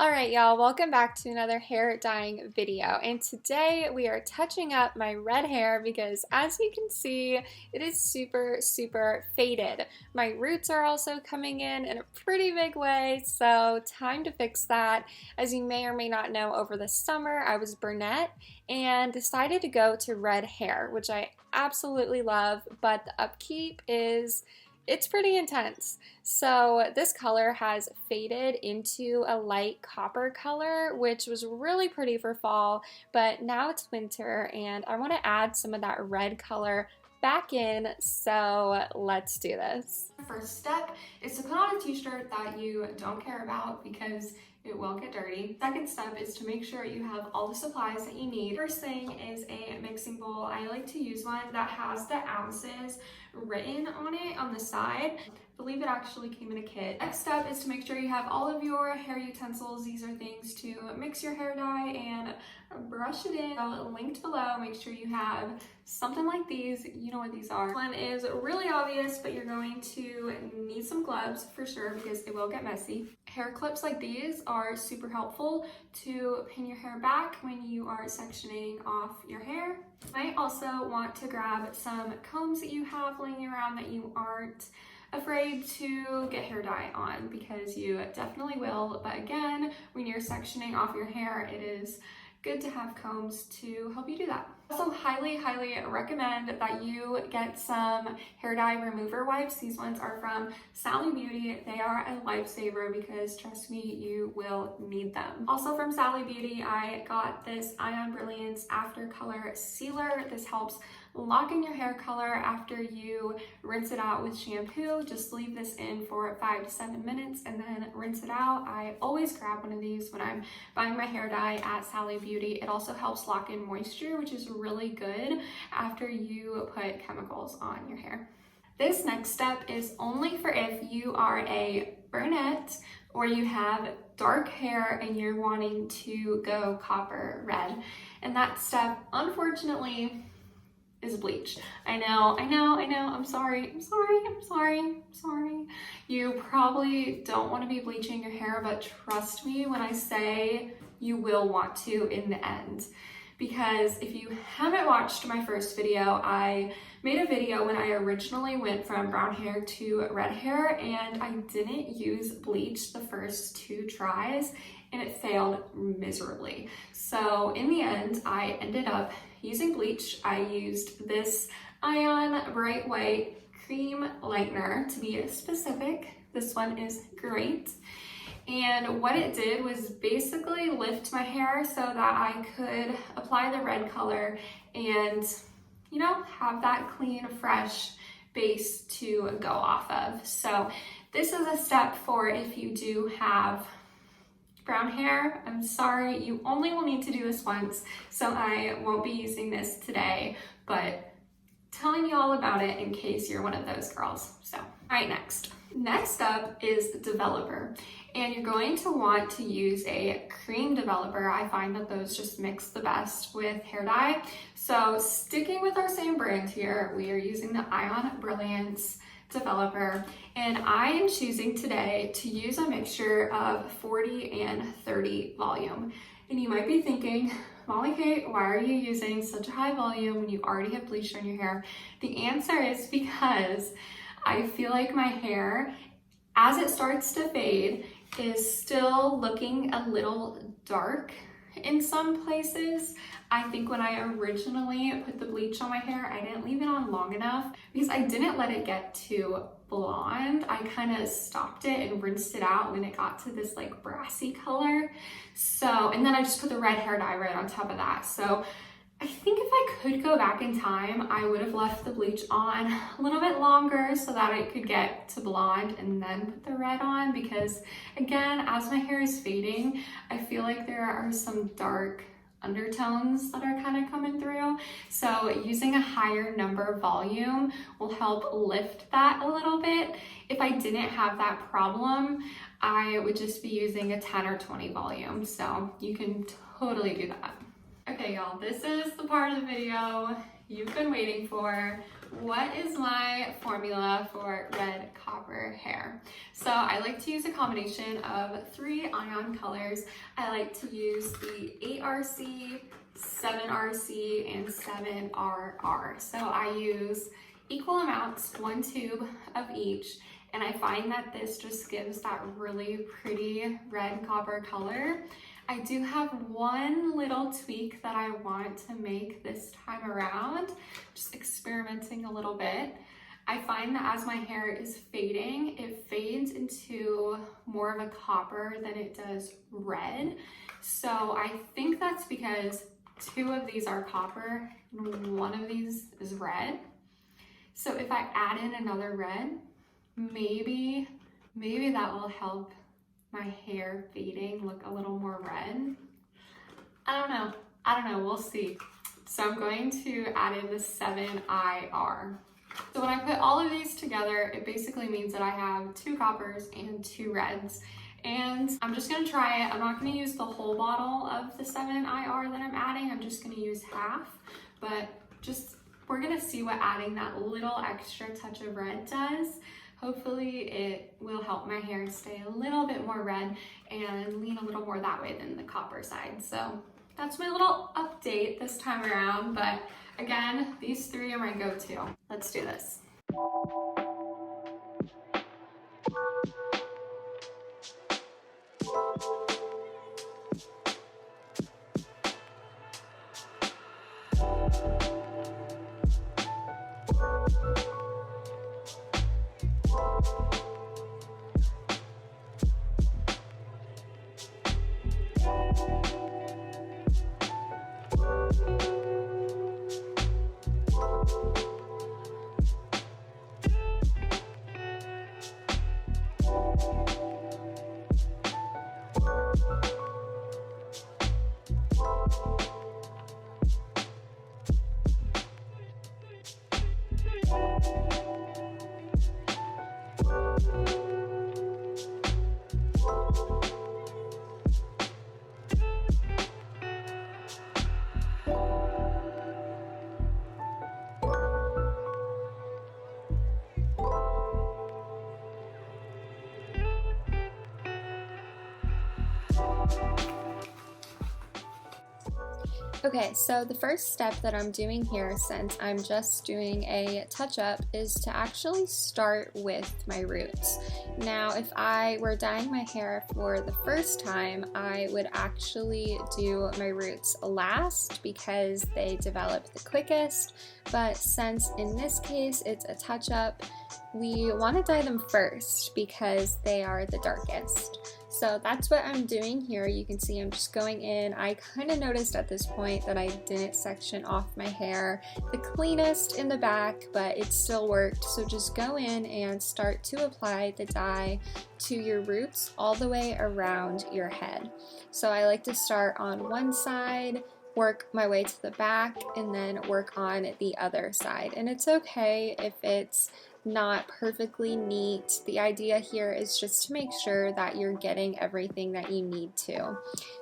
Alright y'all, welcome back to another hair dyeing video, and today we are touching up my red hair because as you can see it is super faded. My roots are also coming in a pretty big way, so time to fix that. As you may or may not know, over the summer I was brunette and decided to go to red hair, which I absolutely love, but the upkeep it's pretty intense. So this color has faded into a light copper color, which was really pretty for fall, but now it's winter and I want to add some of that red color back in, so let's do this. First step is to put on a t-shirt that you don't care about because it will get dirty. Second step is to make sure you have all the supplies that you need. First thing is a mixing bowl. I like to use one that has the ounces written on it on the side. I believe it actually came in a kit. Next step is to make sure you have all of your hair utensils. These are things to mix your hair dye and brush it in. Linked below. Make sure you have something like these. You know what these are. One is really obvious, but you're going to need some gloves for sure because it will get messy. Hair clips like these are super helpful to pin your hair back when you are sectioning off your hair. You might also want to grab some combs that you have laying around that you aren't afraid to get hair dye on, because you definitely will. But again, when you're sectioning off your hair, it is good to have combs to help you do that. Also highly recommend that you get some hair dye remover wipes. These ones are from Sally Beauty. They are a lifesaver because trust me, you will need them. Also from Sally Beauty, I got this Ion Brilliance After Color Sealer. This helps lock in your hair color after you rinse it out with shampoo. Just leave this in for 5 to 7 minutes and then rinse it out. I always grab one of these when I'm buying my hair dye at Sally Beauty. It also helps lock in moisture, which is really good after you put chemicals on your hair. This next step is only for if you are a brunette or you have dark hair and you're wanting to go copper red. And that step, unfortunately, is bleach. I know, I'm sorry. You probably don't want to be bleaching your hair, but trust me when I say you will want to in the end. Because if you haven't watched my first video, I made a video when I originally went from brown hair to red hair, and I didn't use bleach the first 2 tries and it failed miserably. So in the end, I ended up using bleach. I used this Ion Bright White Cream Lightener to be specific. This one is great. And what it did was basically lift my hair so that I could apply the red color and, you know, have that clean, fresh base to go off of. So this is a step for if you do have brown hair. I'm sorry, you only will need to do this once, so I won't be using this today, but telling you all about it in case you're one of those girls. So, all right, next up is developer, and you're going to want to use a cream developer. I find that those just mix the best with hair dye. So sticking with our same brand here, we are using the Ion Brilliance developer, and I am choosing today to use a mixture of 40 and 30 volume. And you might be thinking, Molly Kate, why are you using such a high volume when you already have bleach on your hair? The answer is because I feel like my hair, as it starts to fade, is still looking a little dark in some places. I think when I originally put the bleach on my hair, I didn't leave it on long enough because I didn't let it get to blonde. I kind of stopped it and rinsed it out when it got to this like brassy color. So, and then I just put the red hair dye right on top of that. So I think if I could go back in time, I would have left the bleach on a little bit longer so that it could get to blonde and then put the red on, because again, as my hair is fading, I feel like there are some dark undertones that are kind of coming through. So using a higher number volume will help lift that a little bit. If I didn't have that problem, I would just be using a 10 or 20 volume. So you can totally do that. Okay, y'all, this is the part of the video you've been waiting for. what is my formula for red copper hair? So I like to use a combination of 3 ion colors. I like to use the 8RC, 7RC, and 7RR. So I use equal amounts, 1 tube of each, and I find that this just gives that really pretty red copper color. I do have one little tweak that I want to make this time around, just experimenting a little bit. I find that as my hair is fading, it fades into more of a copper than it does red. So I think that's because 2 of these are copper and 1 of these is red. So if I add in another red, maybe that will help my hair fading look a little more red. I don't know, we'll see. So I'm going to add in the 7IR. So when I put all of these together, it basically means that I have 2 coppers and 2 reds. And I'm just gonna try it. I'm not gonna use the whole bottle of the 7IR that I'm adding. I'm just gonna use half, but we're gonna see what adding that little extra touch of red does. Hopefully it will help my hair stay a little bit more red and lean a little more that way than the copper side. So that's my little update this time around. But again, these 3 are my go-to. Let's do this. Okay, so the first step that I'm doing here, since I'm just doing a touch-up, is to actually start with my roots. Now, if I were dyeing my hair for the first time, I would actually do my roots last because they develop the quickest, but since in this case it's a touch-up, we want to dye them first because they are the darkest. So that's what I'm doing here. You can see I'm just going in. I kind of noticed at this point that I didn't section off my hair the cleanest in the back, but it still worked. So just go in and start to apply the dye to your roots all the way around your head. So I like to start on one side, work my way to the back, and then work on the other side. And it's okay if it's not perfectly neat. The idea here is just to make sure that you're getting everything that you need to.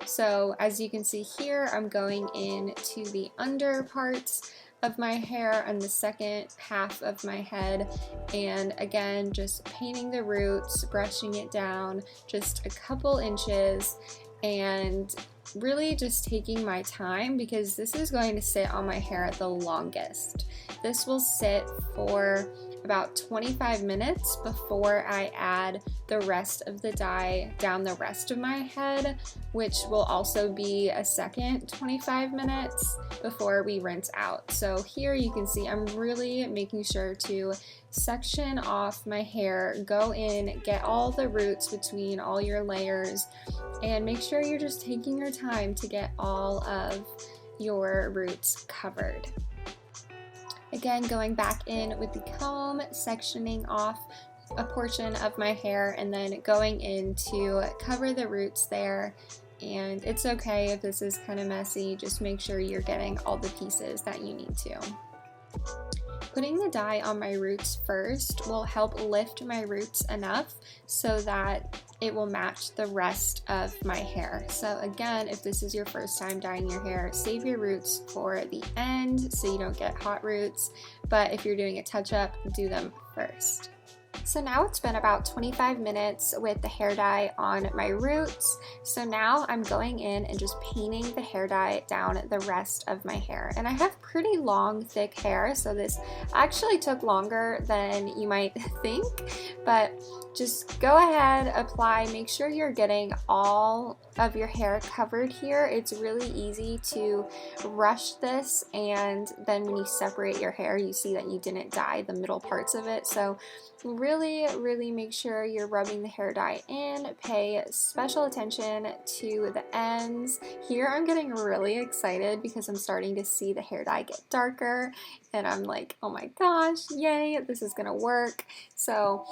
So as you can see here, I'm going into the under parts of my hair and the second half of my head, and again just painting the roots, brushing it down just a couple inches, and really just taking my time because this is going to sit on my hair the longest. This will sit for about 25 minutes before I add the rest of the dye down the rest of my head, which will also be a second 25 minutes before we rinse out. So here you can see I'm really making sure to section off my hair, go in, get all the roots between all your layers, and make sure you're just taking your time to get all of your roots covered. Again, going back in with the comb, sectioning off a portion of my hair, and then going in to cover the roots there. And it's okay if this is kind of messy, just make sure you're getting all the pieces that you need to. Putting the dye on my roots first will help lift my roots enough so that it will match the rest of my hair. So again, if this is your first time dyeing your hair, save your roots for the end so you don't get hot roots. But if you're doing a touch-up, do them first. So now it's been about 25 minutes with the hair dye on my roots. So now I'm going in and just painting the hair dye down the rest of my hair. And I have pretty long, thick hair, so this actually took longer than you might think, but just go ahead, apply, make sure you're getting all of your hair covered here. It's really easy to rush this, and then when you separate your hair, you see that you didn't dye the middle parts of it. So really make sure you're rubbing the hair dye in. Pay special attention to the ends. Here I'm getting really excited because I'm starting to see the hair dye get darker, and I'm like, oh my gosh, yay, this is gonna work. So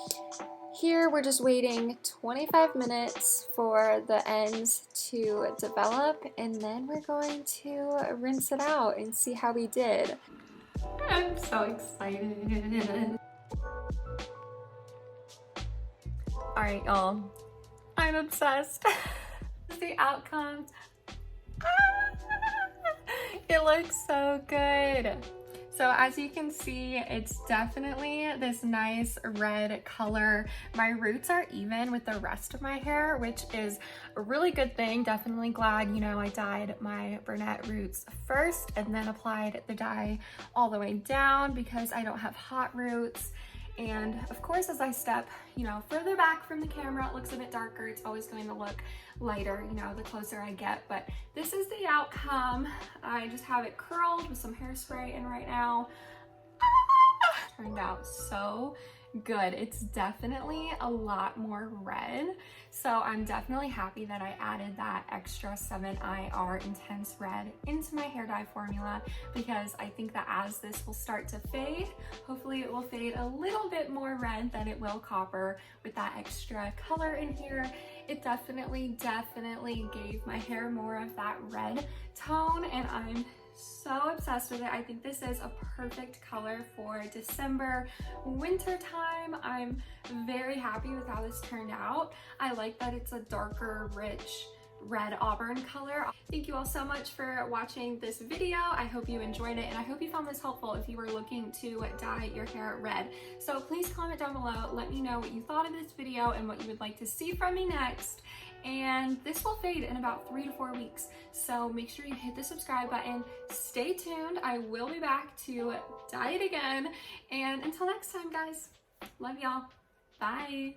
here we're just waiting 25 minutes for the ends to develop, and then we're going to rinse it out and see how we did. I'm so excited. Alright, y'all. I'm obsessed. The outcome. It looks so good. So as you can see, it's definitely this nice red color. My roots are even with the rest of my hair, which is a really good thing. Definitely glad, you know, I dyed my brunette roots first and then applied the dye all the way down because I don't have hot roots. And of course, as I step, you know, further back from the camera, it looks a bit darker. It's always going to look lighter, you know, the closer I get, but this is the outcome. I just have it curled with some hairspray in right now. Turned out so good. It's definitely a lot more red. So I'm definitely happy that I added that extra 7IR Intense Red into my hair dye formula, because I think that as this will start to fade, hopefully it will fade a little bit more red than it will copper with that extra color in here. It definitely gave my hair more of that red tone, and I'm so obsessed with it. I think this is a perfect color for December, winter time. I'm very happy with how this turned out. I like that it's a darker, rich red auburn color. Thank you all so much for watching this video. I hope you enjoyed it, and I hope you found this helpful if you were looking to dye your hair red. So please comment down below, let me know what you thought of this video and what you would like to see from me next. And this will fade in about 3 to 4 weeks. So make sure you hit the subscribe button. Stay tuned. I will be back to dye it again. And until next time, guys, love y'all. Bye.